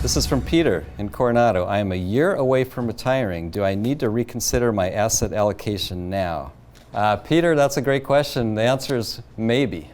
This is from Peter in Coronado. I am a year away from retiring. Do I need to reconsider my asset allocation now? Peter, that's a great question. The answer is maybe.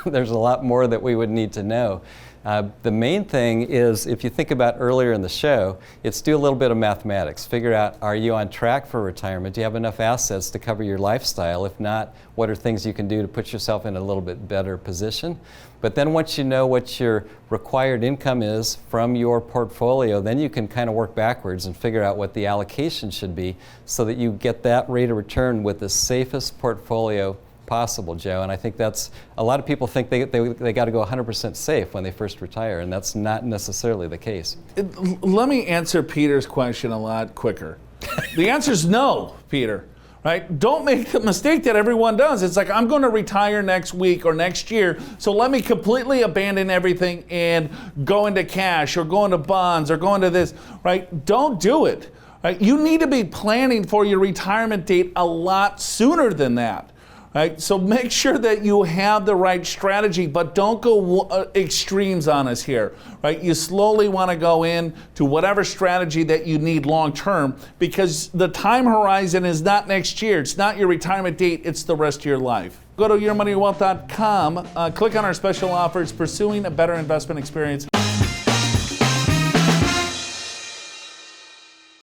There's a lot more that we would need to know. The main thing is, if you think about earlier in the show, it's do a little bit of mathematics. Figure out, are you on track for retirement? Do you have enough assets to cover your lifestyle? If not, what are things you can do to put yourself in a little bit better position? But then once you know what your required income is from your portfolio, then you can kind of work backwards and figure out what the allocation should be so that you get that rate of return with the safest portfolio possible, Joe. And I think that's, a lot of people think they got to go 100% safe when they first retire, and that's not necessarily the case. Let me answer Peter's question a lot quicker. The answer is no, Peter. Right? Don't make the mistake that everyone does. It's like, I'm going to retire next week or next year, so let me completely abandon everything and go into cash or go into bonds or go into this. Right? Don't do it. Right? You need to be planning for your retirement date a lot sooner than that. Right? So make sure that you have the right strategy, but don't go extremes on us here. Right? You slowly want to go in to whatever strategy that you need long term, because the time horizon is not next year. It's not your retirement date. It's the rest of your life. Go to yourmoneywealth.com, click on our special offers, Pursuing a Better Investment Experience.